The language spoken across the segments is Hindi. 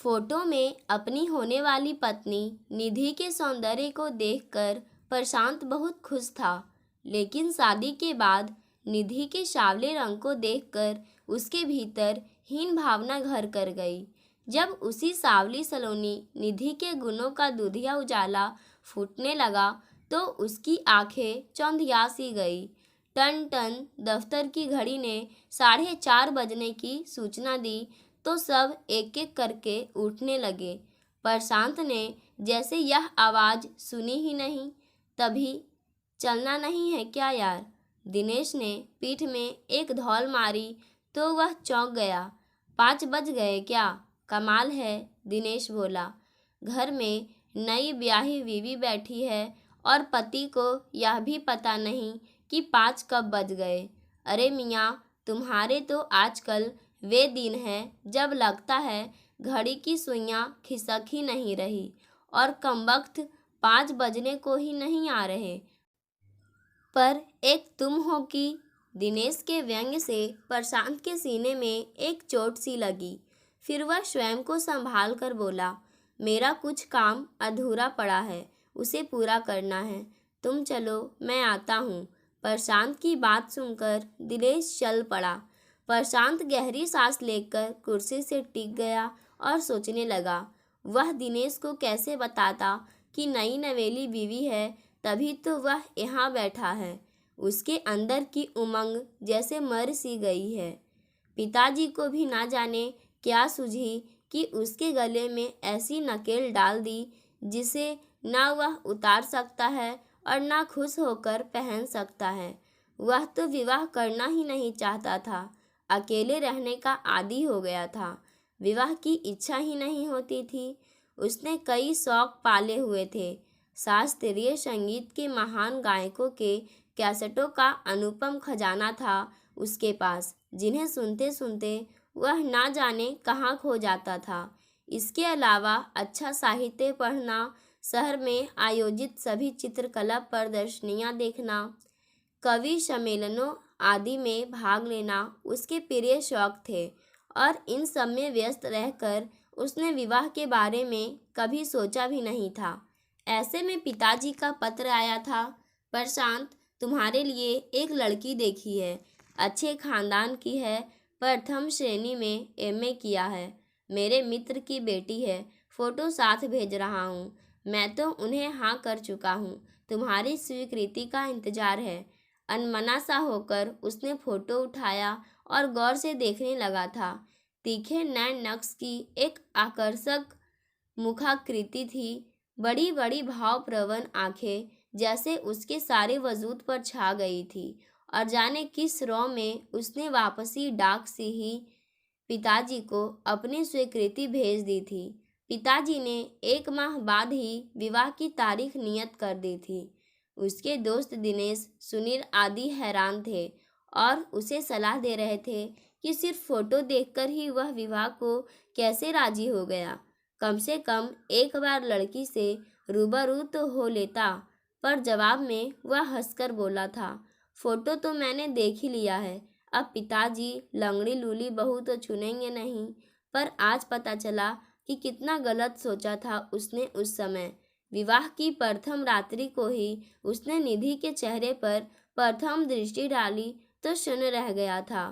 फोटो में अपनी होने वाली पत्नी निधि के सौंदर्य को देखकर प्रशांत बहुत खुश था, लेकिन शादी के बाद निधि के सांवले रंग को देखकर उसके भीतर हीन भावना घर कर गई। जब उसी सांवली सलोनी निधि के गुणों का दूधिया उजाला फूटने लगा तो उसकी आंखें चौंधिया सी गई। टन टन दफ्तर की घड़ी ने 4:30 बजने की सूचना दी तो सब एक एक करके उठने लगे। प्रशांत ने जैसे यह आवाज़ सुनी ही नहीं। तभी चलना नहीं है क्या यार? दिनेश ने पीठ में एक धौल मारी तो वह चौंक गया। 5 बज गए क्या? कमाल है, दिनेश बोला। घर में नई ब्याही बीवी बैठी है और पति को यह भी पता नहीं कि 5 कब बज गए। अरे मियाँ, तुम्हारे तो आजकल वे दिन हैं जब लगता है घड़ी की सुइयां खिसक ही नहीं रही और कमबख्त 5 बजने को ही नहीं आ रहे। पर एक तुम हो कि। दिनेश के व्यंग्य से प्रशांत के सीने में एक चोट सी लगी। फिर वह स्वयं को संभाल कर बोला, मेरा कुछ काम अधूरा पड़ा है, उसे पूरा करना है। तुम चलो, मैं आता हूँ। प्रशांत की बात सुनकर दिनेश चल पड़ा। प्रशांत गहरी सांस लेकर कुर्सी से टिक गया और सोचने लगा, वह दिनेश को कैसे बताता कि नई नवेली बीवी है, तभी तो वह यहाँ बैठा है। उसके अंदर की उमंग जैसे मर सी गई है। पिताजी को भी ना जाने क्या सूझी कि उसके गले में ऐसी नकेल डाल दी जिसे ना वह उतार सकता है और ना खुश होकर पहन सकता है। वह तो विवाह करना ही नहीं चाहता था, अकेले रहने का आदी हो गया था। विवाह की इच्छा ही नहीं होती थी। उसने कई शौक पाले हुए थे। शास्त्रीय संगीत के महान गायकों के कैसेटों का अनुपम खजाना था उसके पास, जिन्हें सुनते सुनते वह ना जाने कहाँ खो जाता था। इसके अलावा अच्छा साहित्य पढ़ना, शहर में आयोजित सभी चित्रकला प्रदर्शनियाँ देखना, कवि सम्मेलनों आदि में भाग लेना उसके प्रिय शौक थे और इन सब में व्यस्त रहकर उसने विवाह के बारे में कभी सोचा भी नहीं था। ऐसे में पिताजी का पत्र आया था, प्रशांत, तुम्हारे लिए एक लड़की देखी है, अच्छे खानदान की है, प्रथम श्रेणी में एमए किया है, मेरे मित्र की बेटी है, फ़ोटो साथ भेज रहा हूँ। मैं तो उन्हें हाँ कर चुका हूँ, तुम्हारी स्वीकृति का इंतज़ार है। अनमना सा होकर उसने फ़ोटो उठाया और गौर से देखने लगा था। तीखे नैन नक्श की एक आकर्षक मुखाकृति थी, बड़ी बड़ी भावप्रवण आंखें जैसे उसके सारे वजूद पर छा गई थी और जाने किस रौ में उसने वापसी डाक से ही पिताजी को अपनी स्वीकृति भेज दी थी। पिताजी ने 1 माह बाद ही विवाह की तारीख नियत कर दी थी। उसके दोस्त दिनेश, सुनील आदि हैरान थे और उसे सलाह दे रहे थे कि सिर्फ फोटो देखकर ही वह विवाह को कैसे राजी हो गया। कम से कम एक बार लड़की से रूबरू तो हो लेता। पर जवाब में वह हंसकर बोला था, फोटो तो मैंने देख ही लिया है, अब पिताजी लंगड़ी लूली बहू तो चुनेंगे नहीं। पर आज पता चला कि कितना गलत सोचा था उसने उस समय। विवाह की प्रथम रात्रि को ही उसने निधि के चेहरे पर प्रथम दृष्टि डाली तो शून्य रह गया था।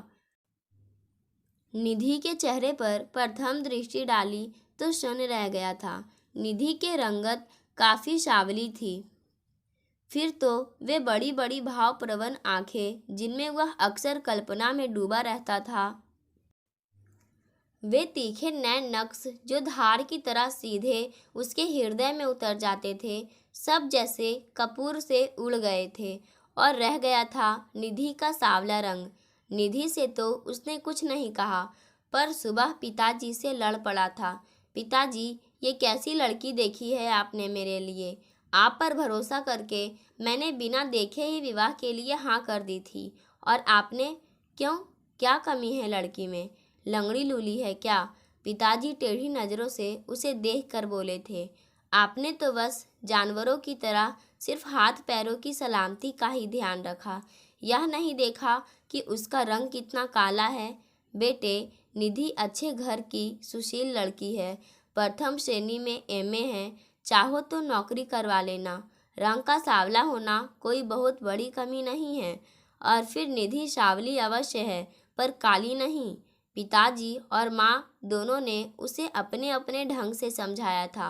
निधि के चेहरे पर प्रथम दृष्टि डाली तो शून्य रह गया था। निधि के रंगत काफ़ी सांवली थी। फिर तो वे बड़ी बड़ी भावप्रवण आंखें जिनमें वह अक्सर कल्पना में डूबा रहता था, वे तीखे नैन नक्श जो धार की तरह सीधे उसके हृदय में उतर जाते थे, सब जैसे कपूर से उड़ गए थे और रह गया था निधि का सांवला रंग। निधि से तो उसने कुछ नहीं कहा, पर सुबह पिताजी से लड़ पड़ा था। पिताजी, ये कैसी लड़की देखी है आपने मेरे लिए? आप पर भरोसा करके मैंने बिना देखे ही विवाह के लिए हाँ कर दी थी, और आपने क्यों? क्या कमी है लड़की में? लंगड़ी लूली है क्या? पिताजी टेढ़ी नज़रों से उसे देख कर बोले थे। आपने तो बस जानवरों की तरह सिर्फ हाथ पैरों की सलामती का ही ध्यान रखा, यह नहीं देखा कि उसका रंग कितना काला है। बेटे, निधि अच्छे घर की सुशील लड़की है, प्रथम श्रेणी में एमए है, चाहो तो नौकरी करवा लेना। रंग का सांवला होना कोई बहुत बड़ी कमी नहीं है। और फिर निधि सांवली अवश्य है, पर काली नहीं। पिताजी और माँ दोनों ने उसे अपने अपने ढंग से समझाया था,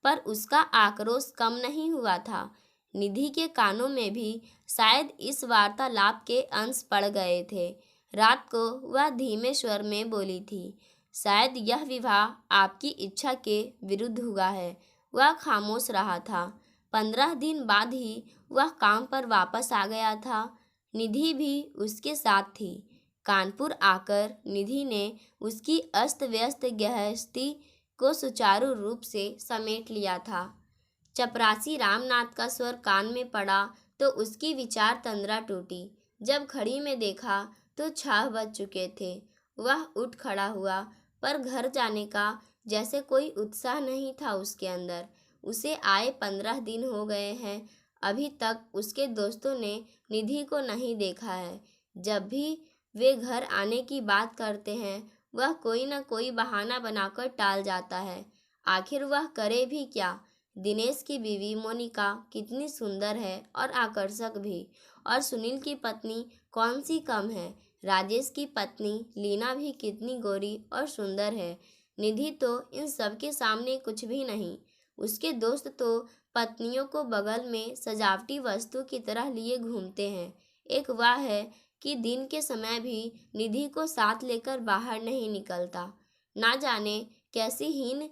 पर उसका आक्रोश कम नहीं हुआ था। निधि के कानों में भी शायद इस वार्तालाप के अंश पड़ गए थे। रात को वह धीमे स्वर में बोली थी, शायद यह विवाह आपकी इच्छा के विरुद्ध हुआ है। वह खामोश रहा था। 15 दिन बाद ही वह काम पर वापस आ गया था। निधि भी उसके साथ थी। कानपुर आकर निधि ने उसकी अस्त व्यस्त गृहस्थी को सुचारू रूप से समेट लिया था। चपरासी रामनाथ का स्वर कान में पड़ा तो उसकी विचार तंद्रा टूटी। जब घड़ी में देखा तो 6 बज चुके थे। वह उठ खड़ा हुआ, पर घर जाने का जैसे कोई उत्साह नहीं था उसके अंदर। उसे आए 15 दिन हो गए हैं, अभी तक उसके दोस्तों ने निधि को नहीं देखा है। जब भी वे घर आने की बात करते हैं, वह कोई न कोई बहाना बनाकर टाल जाता है। आखिर वह करे भी क्या? दिनेश की बीवी मोनिका कितनी सुंदर है और आकर्षक भी, और सुनील की पत्नी कौन सी कम है। राजेश की पत्नी लीना भी कितनी गोरी और सुंदर है। निधि तो इन सब के सामने कुछ भी नहीं। उसके दोस्त तो पत्नियों को बगल में सजावटी वस्तु की तरह लिए घूमते हैं। एक वह है कि दिन के समय भी निधि को साथ लेकर बाहर नहीं निकलता। ना जाने कैसी हीन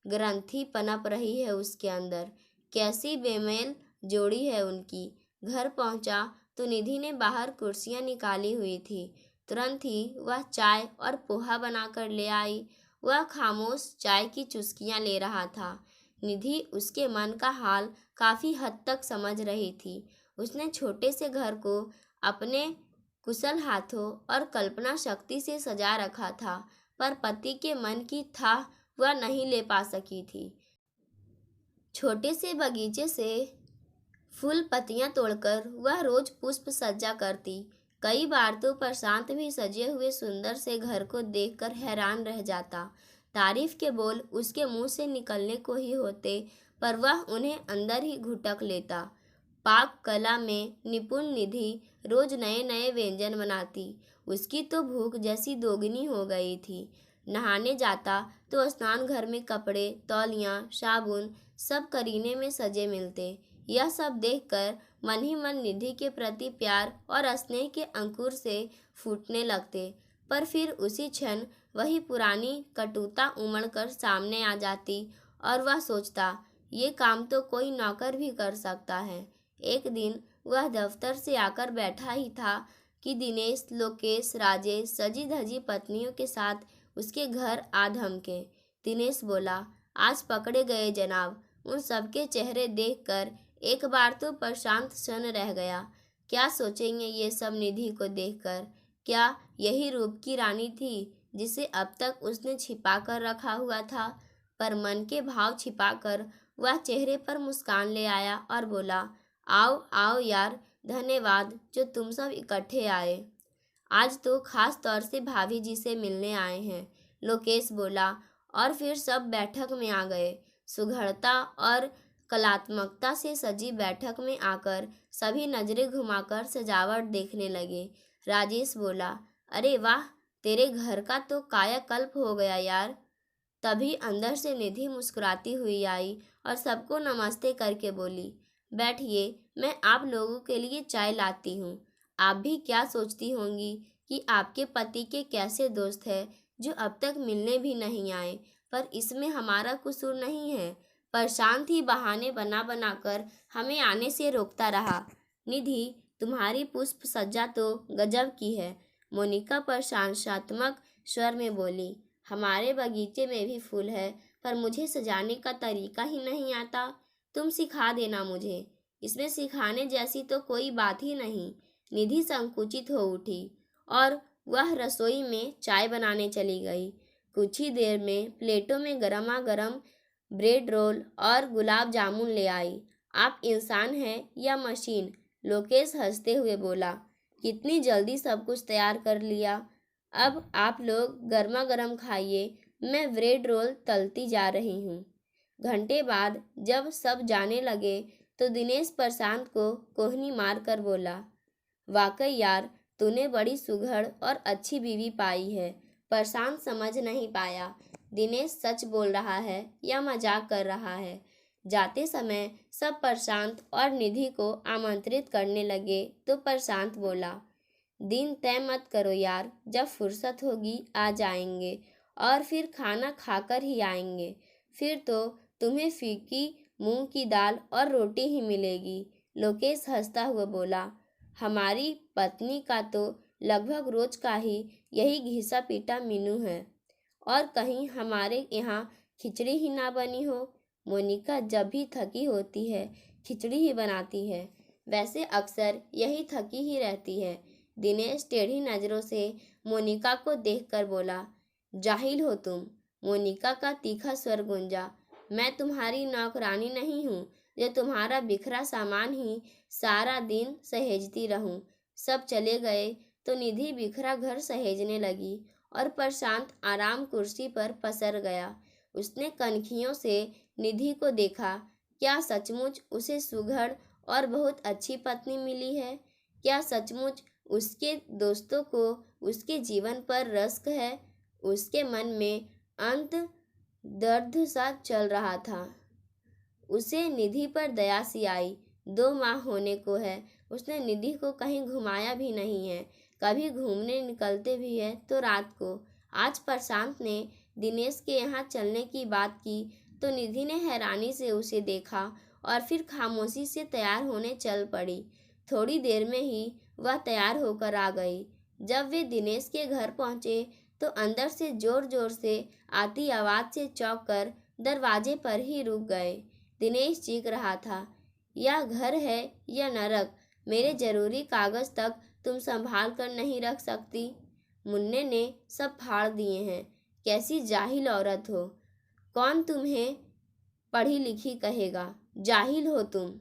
ग्रंथि पनप रही है उसके अंदर, कैसी बेमेल जोड़ी है उनकी। घर पहुंचा तो निधि ने बाहर कुर्सियां निकाली हुई थी। तुरंत ही वह चाय और पोहा बनाकर ले आई। वह खामोश चाय की चुस्कियां ले रहा था। निधि उसके मन का हाल काफी हद तक समझ रही थी। उसने छोटे से घर को अपने कुशल हाथों और कल्पना शक्ति से सजा रखा था, पर पति के मन की थाह वह नहीं ले पा सकी थी। छोटे से बगीचे से फूल पत्तियां तोड़कर वह रोज पुष्प सज्जा करती। कई बार तो प्रशांत भी सजे हुए सुंदर से घर को देखकर हैरान रह जाता। तारीफ के बोल उसके मुंह से निकलने को ही होते, पर वह उन्हें अंदर ही घुटक लेता। पाक कला में निपुण निधि रोज नए नए व्यंजन बनाती। उसकी तो भूख जैसी दोगुनी हो गई थी। नहाने जाता तो स्नान घर में कपड़े, तौलियाँ, साबुन सब करीने में सजे मिलते। यह सब देखकर मन ही मन निधि के प्रति प्यार और स्नेह के अंकुर से फूटने लगते, पर फिर उसी क्षण वही पुरानी कटुता उमड़ कर सामने आ जाती और वह सोचता, ये काम तो कोई नौकर भी कर सकता है। एक दिन वह दफ्तर से आकर बैठा ही था कि दिनेश, लोकेश, राजेश सजी धजी पत्नियों के साथ उसके घर आ धमके। दिनेश बोला, आज पकड़े गए जनाब। उन सबके चेहरे देखकर एक बार तो प्रशांत सन्न रह गया। क्या सोचेंगे ये सब निधि को देखकर? क्या यही रूप की रानी थी जिसे अब तक उसने छिपा कर रखा हुआ था? पर मन के भाव छिपाकर वह चेहरे पर मुस्कान ले आया और बोला, आओ आओ यार, धन्यवाद जो तुम सब इकट्ठे आए। आज तो खास तौर से भाभी जी से मिलने आए हैं, लोकेश बोला, और फिर सब बैठक में आ गए। सुघड़ता और कलात्मकता से सजी बैठक में आकर सभी नजरें घुमाकर सजावट देखने लगे। राजेश बोला, अरे वाह, तेरे घर का तो कायाकल्प हो गया यार। तभी अंदर से निधि मुस्कुराती हुई आई और सबको नमस्ते करके बोली, बैठिए, मैं आप लोगों के लिए चाय लाती हूँ। आप भी क्या सोचती होंगी कि आपके पति के कैसे दोस्त हैं जो अब तक मिलने भी नहीं आए, पर इसमें हमारा कसूर नहीं है। प्रशांत ही बहाने बना बनाकर हमें आने से रोकता रहा। निधि, तुम्हारी पुष्प सज्जा तो गजब की है, मोनिका प्रशंसात्मक स्वर में बोली। हमारे बगीचे में भी फूल है, पर मुझे सजाने का तरीका ही नहीं आता। तुम सिखा देना मुझे। इसमें सिखाने जैसी तो कोई बात ही नहीं। निधि संकुचित हो उठी और वह रसोई में चाय बनाने चली गई। कुछ ही देर में प्लेटों में गरमा गरम ब्रेड रोल और गुलाब जामुन ले आई। आप इंसान हैं या मशीन? लोकेश हंसते हुए बोला, कितनी जल्दी सब कुछ तैयार कर लिया। अब आप लोग गर्मा गर्म खाइए, मैं ब्रेड रोल तलती जा रही हूँ। घंटे बाद जब सब जाने लगे तो दिनेश प्रशांत को कोहनी मार कर बोला, वाकई यार, तूने बड़ी सुघड़ और अच्छी बीवी पाई है। प्रशांत समझ नहीं पाया दिनेश सच बोल रहा है या मजाक कर रहा है। जाते समय सब प्रशांत और निधि को आमंत्रित करने लगे तो प्रशांत बोला, दिन तय मत करो यार, जब फुर्सत होगी आ जाएंगे और फिर खाना खाकर ही आएंगे। फिर तो तुम्हें फीकी मूंग की दाल और रोटी ही मिलेगी। लोकेश हंसता हुआ बोला, हमारी पत्नी का तो लगभग रोज का ही यही घिसा पीटा मीनू है, और कहीं हमारे यहाँ खिचड़ी ही ना बनी हो। मोनिका जब भी थकी होती है खिचड़ी ही बनाती है, वैसे अक्सर यही थकी ही रहती है। दिनेश टेढ़ी नज़रों से मोनिका को देखकर बोला, जाहिल हो तुम। मोनिका का तीखा स्वर गूंजा, मैं तुम्हारी नौकरानी नहीं हूँ जो तुम्हारा बिखरा सामान ही सारा दिन सहेजती रहूं। सब चले गए तो निधि बिखरा घर सहेजने लगी और प्रशांत आराम कुर्सी पर पसर गया। उसने कनखियों से निधि को देखा। क्या सचमुच उसे सुघड़ और बहुत अच्छी पत्नी मिली है? क्या सचमुच उसके दोस्तों को उसके जीवन पर रश्क है? उसके मन में अंत दर्द सा चल रहा था। उसे निधि पर दया सी आई। 2 माह होने को है, उसने निधि को कहीं घुमाया भी नहीं है। कभी घूमने निकलते भी है तो रात को। आज प्रशांत ने दिनेश के यहाँ चलने की बात की तो निधि ने हैरानी से उसे देखा और फिर खामोशी से तैयार होने चल पड़ी। थोड़ी देर में ही वह तैयार होकर आ गई। जब वे दिनेश के घर पहुँचे तो अंदर से जोर जोर से आती आवाज़ से चौंक कर दरवाजे पर ही रुक गए। दिनेश चीख रहा था, यह घर है या नरक? मेरे जरूरी कागज तक तुम संभाल कर नहीं रख सकती? मुन्ने ने सब फाड़ दिए हैं। कैसी जाहिल औरत हो। कौन तुम्हें पढ़ी लिखी कहेगा? जाहिल हो तुम।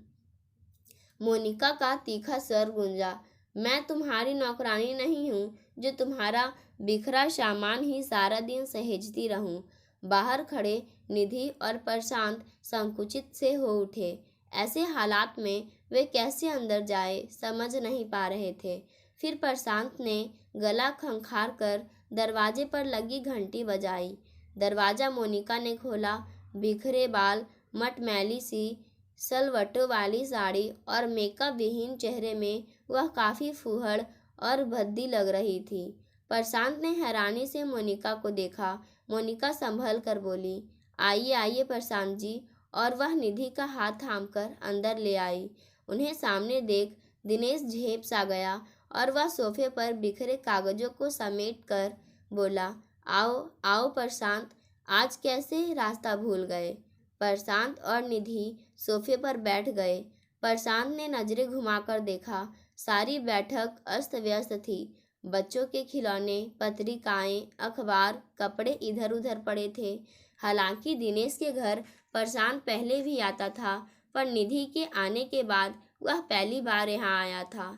मोनिका का तीखा स्वर गूंजा, मैं तुम्हारी नौकरानी नहीं हूँ जो तुम्हारा बिखरा सामान ही सारा दिन सहेजती रहूं। बाहर खड़े निधि और प्रशांत संकुचित से हो उठे। ऐसे हालात में वे कैसे अंदर जाए समझ नहीं पा रहे थे। फिर प्रशांत ने गला खंखार कर दरवाजे पर लगी घंटी बजाई। दरवाज़ा मोनिका ने खोला। बिखरे बाल, मटमैली सी सलवटों वाली साड़ी और मेकअप विहीन चेहरे में वह काफ़ी फूहड़ और भद्दी लग रही थी। प्रशांत ने हैरानी से मोनिका को देखा। मोनिका संभल कर बोली, आइए आइए प्रशांत जी, और वह निधि का हाथ थामकर अंदर ले आई। उन्हें सामने देख दिनेश झेप सा गया और वह सोफे पर बिखरे कागजों को समेट कर बोला, आओ आओ प्रशांत, आज कैसे रास्ता भूल गए? प्रशांत और निधि सोफे पर बैठ गए। प्रशांत ने नजरें घुमाकर देखा। सारी बैठक अस्त व्यस्त थी। बच्चों के खिलौने, पत्रिकाएं, अखबार, कपड़े इधर उधर पड़े थे। हालांकि दिनेश के घर प्रशांत पहले भी आता था, पर निधि के आने के बाद वह पहली बार यहाँ आया था।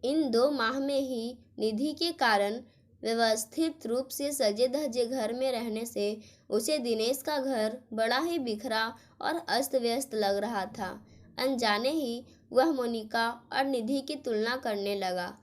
इन 2 माह में ही निधि के कारण व्यवस्थित रूप से सजे धजे घर में रहने से उसे दिनेश का घर बड़ा ही बिखरा और अस्त व्यस्त लग रहा था। अनजाने ही वह मोनिका और निधि की तुलना करने लगा।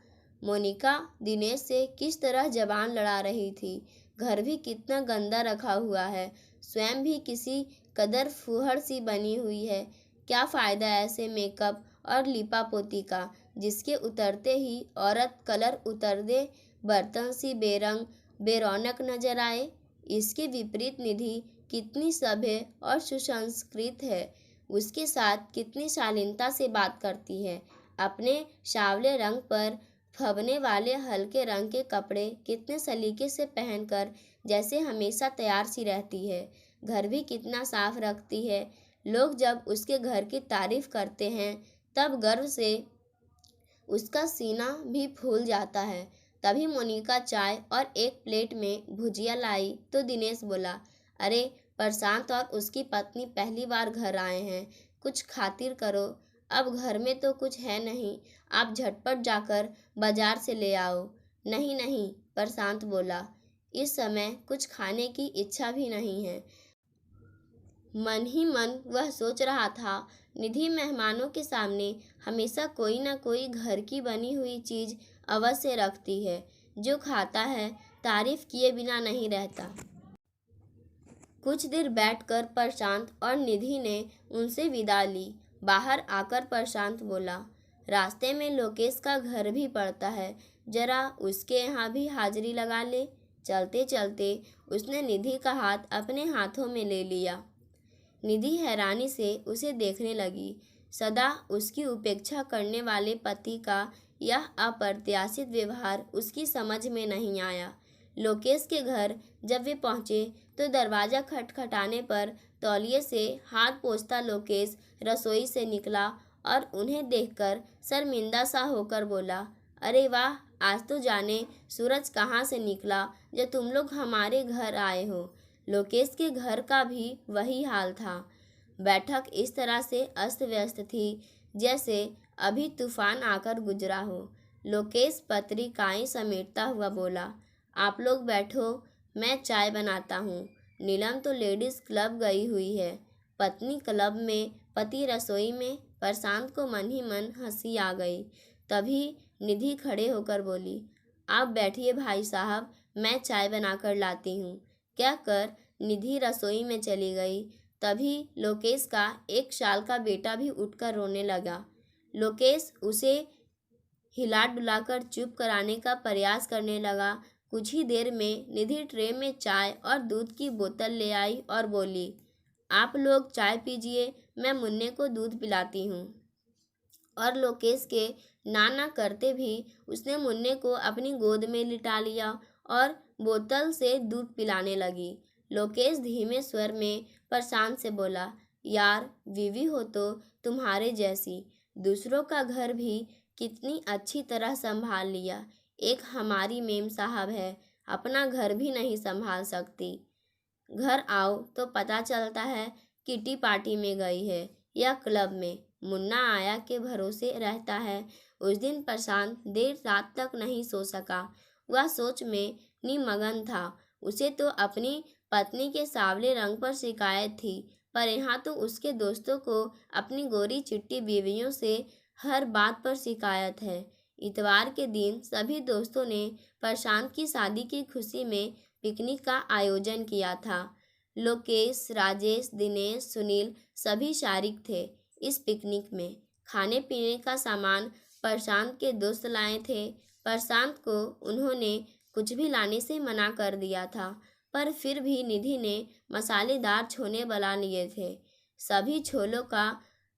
मोनिका दिनेश से किस तरह जबान लड़ा रही थी। घर भी कितना गंदा रखा हुआ है, स्वयं भी किसी कदर फूहड़ सी बनी हुई है। क्या फ़ायदा ऐसे मेकअप और लिपापोती का, जिसके उतरते ही औरत कलर उतर दे, बर्तन सी बेरंग बेरौनक नजर आए। इसके विपरीत निधि कितनी सभ्य और सुसंस्कृत है, उसके साथ कितनी शालीनता से बात करती है। अपने सांवले रंग पर फबने वाले हल्के रंग के कपड़े कितने सलीके से पहनकर जैसे हमेशा तैयार सी रहती है। घर भी कितना साफ रखती है। लोग जब उसके घर की तारीफ करते हैं तब गर्व से उसका सीना भी फूल जाता है। तभी मोनिका चाय और एक प्लेट में भुजिया लाई तो दिनेश बोला, अरे प्रशांत और उसकी पत्नी पहली बार घर आए हैं, कुछ खातिर करो। अब घर में तो कुछ है नहीं, आप झटपट जाकर बाजार से ले आओ। नहीं नहीं, प्रशांत बोला, इस समय कुछ खाने की इच्छा भी नहीं है। मन ही मन वह सोच रहा था, निधि मेहमानों के सामने हमेशा कोई न कोई घर की बनी हुई चीज अवश्य रखती है। जो खाता है तारीफ किए बिना नहीं रहता। कुछ देर बैठकर प्रशांत और निधि ने उनसे विदा ली। बाहर आकर प्रशांत बोला, रास्ते में लोकेश का घर भी पड़ता है, जरा उसके यहाँ भी हाजिरी लगा ले। चलते चलते उसने निधि का हाथ अपने हाथों में ले लिया। निधि हैरानी से उसे देखने लगी। सदा उसकी उपेक्षा करने वाले पति का यह अप्रत्याशित व्यवहार उसकी समझ में नहीं आया। लोकेश के घर जब वे पहुंचे तो दरवाजा खटखटाने पर तौलिए से हाथ पोंछता लोकेश रसोई से निकला और उन्हें देखकर शर्मिंदा सा होकर बोला, अरे वाह, आज तो जाने सूरज कहाँ से निकला जो तुम लोग हमारे घर आए हो। लोकेश के घर का भी वही हाल था। बैठक इस तरह से अस्त व्यस्त थी जैसे अभी तूफान आकर गुजरा हो। लोकेश पत्रिकाएं समेटता हुआ बोला, आप लोग बैठो, मैं चाय बनाता हूँ। नीलम तो लेडीज क्लब गई हुई है, पत्नी क्लब में, पति रसोई में। प्रशांत को मन ही मन हंसी आ गई। तभी निधि खड़े होकर बोली, आप बैठिए भाई साहब, मैं चाय बनाकर लाती हूँ। कहकर निधि रसोई में चली गई। तभी लोकेश का 1 साल का बेटा भी उठकर रोने लगा। लोकेश उसे हिला डुलाकर चुप कराने का प्रयास करने लगा। कुछ ही देर में निधि ट्रे में चाय और दूध की बोतल ले आई और बोली, आप लोग चाय पीजिए, मैं मुन्ने को दूध पिलाती हूँ। और लोकेश के ना ना करते भी उसने मुन्ने को अपनी गोद में लिटा लिया और बोतल से दूध पिलाने लगी। लोकेश धीमे स्वर में प्रशांत से बोला, यार, बीवी हो तो तुम्हारे जैसी, दूसरों का घर भी कितनी अच्छी तरह संभाल लिया। एक हमारी मेम साहब है, अपना घर भी नहीं संभाल सकती। घर आओ तो पता चलता है किटी पार्टी में गई है या क्लब में। मुन्ना आया के भरोसे रहता है। उस दिन प्रशांत देर रात तक नहीं सो सका। वह सोच में निमग्न था। उसे तो अपनी पत्नी के सांवले रंग पर शिकायत थी, पर यहाँ तो उसके दोस्तों को अपनी गोरी चिट्टी बीवियों से हर बात पर शिकायत है। इतवार के दिन सभी दोस्तों ने प्रशांत की शादी की खुशी में पिकनिक का आयोजन किया था। लोकेश, राजेश, दिनेश, सुनील सभी शारिक थे इस पिकनिक में। खाने पीने का सामान प्रशांत के दोस्त लाए थे। प्रशांत को उन्होंने कुछ भी लाने से मना कर दिया था, पर फिर भी निधि ने मसालेदार छोले बना लिए थे। सभी छोलों का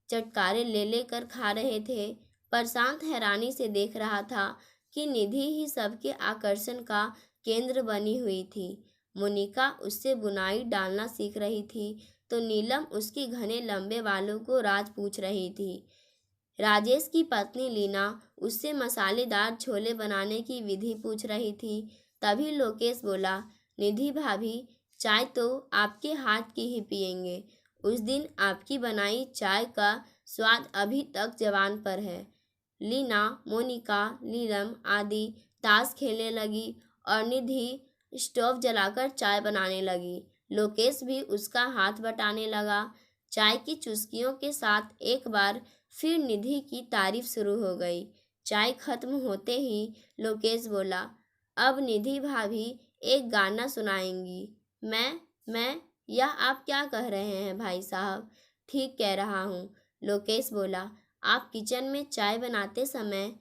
चटकारे ले लेकर खा रहे थे। प्रशांत हैरानी से देख रहा था कि निधि ही सबके आकर्षण का केंद्र बनी हुई थी। मोनिका उससे बुनाई डालना सीख रही थी तो नीलम उसकी घने लंबे बालों को राज पूछ रही थी। राजेश की पत्नी लीना उससे मसालेदार छोले बनाने की विधि पूछ रही थी। तभी लोकेश बोला, निधि भाभी, चाय तो आपके हाथ की ही पियेंगे। उस दिन आपकी बनाई चाय का स्वाद अभी तक जबान पर है। लीना, मोनिका, नीलम आदि ताश खेलने लगी और निधि स्टोव जलाकर चाय बनाने लगी। लोकेश भी उसका हाथ बटाने लगा। चाय की चुस्कियों के साथ एक बार फिर निधि की तारीफ शुरू हो गई। चाय खत्म होते ही लोकेश बोला, अब निधि भाभी एक गाना सुनाएंगी। मैं यह आप क्या कह रहे हैं भाई साहब? ठीक कह रहा हूँ, लोकेश बोला। आप किचन में चाय बनाते समय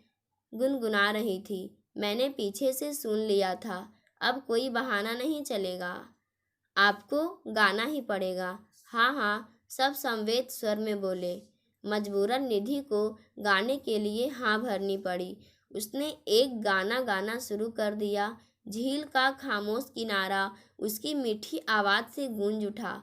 गुनगुना रही थी, मैंने पीछे से सुन लिया था। अब कोई बहाना नहीं चलेगा, आपको गाना ही पड़ेगा। हाँ हाँ, सब समवेत स्वर में बोले। मजबूरन निधि को गाने के लिए हाँ भरनी पड़ी। उसने एक गाना गाना शुरू कर दिया। झील का खामोश किनारा उसकी मीठी आवाज़ से गूंज उठा।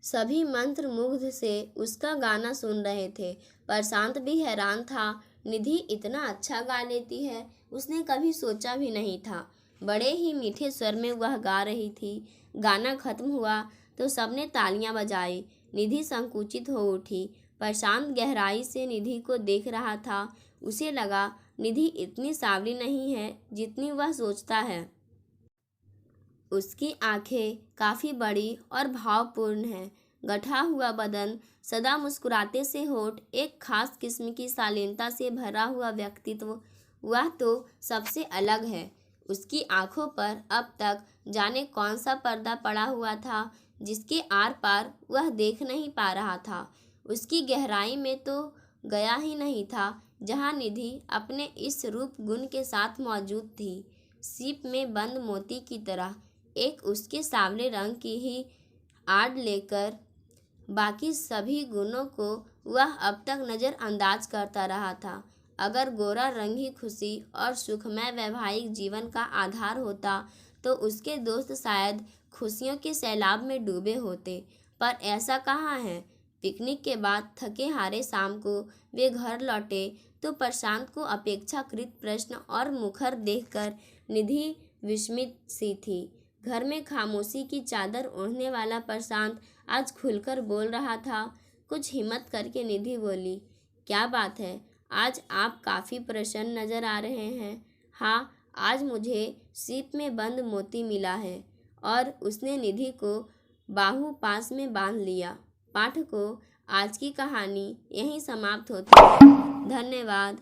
सभी मंत्रमुग्ध से उसका गाना सुन रहे थे। प्रशांत भी हैरान था। निधि इतना अच्छा गा लेती है, उसने कभी सोचा भी नहीं था। बड़े ही मीठे स्वर में वह गा रही थी। गाना खत्म हुआ तो सबने तालियां बजाई। निधि संकुचित हो उठी। प्रशांत गहराई से निधि को देख रहा था। उसे लगा निधि इतनी सांवली नहीं है जितनी वह सोचता है। उसकी आंखें काफ़ी बड़ी और भावपूर्ण हैं। गठा हुआ बदन, सदा मुस्कुराते से होठ, एक खास किस्म की शालीनता से भरा हुआ व्यक्तित्व, वह तो सबसे अलग है। उसकी आंखों पर अब तक जाने कौन सा पर्दा पड़ा हुआ था जिसके आर पार वह देख नहीं पा रहा था। उसकी गहराई में तो गया ही नहीं था जहाँ निधि अपने इस रूप गुण के साथ मौजूद थी। सीप में बंद मोती की तरह एक उसके सांवले रंग की ही आड़ लेकर बाकी सभी गुणों को वह अब तक नज़रअंदाज करता रहा था। अगर गोरा रंग ही खुशी और सुखमय वैवाहिक जीवन का आधार होता तो उसके दोस्त शायद खुशियों के सैलाब में डूबे होते, पर ऐसा कहाँ है। पिकनिक के बाद थके हारे शाम को वे घर लौटे तो प्रशांत को अपेक्षाकृत प्रश्न और मुखर देखकर निधि विस्मित सी थी। घर में खामोशी की चादर ओढ़ने वाला प्रशांत आज खुलकर बोल रहा था। कुछ हिम्मत करके निधि बोली, क्या बात है, आज आप काफ़ी प्रसन्न नज़र आ रहे हैं। हाँ, आज मुझे सीप में बंद मोती मिला है। और उसने निधि को बाहु पास में बांध लिया। पाठकों, आज की कहानी यहीं समाप्त होती है। धन्यवाद।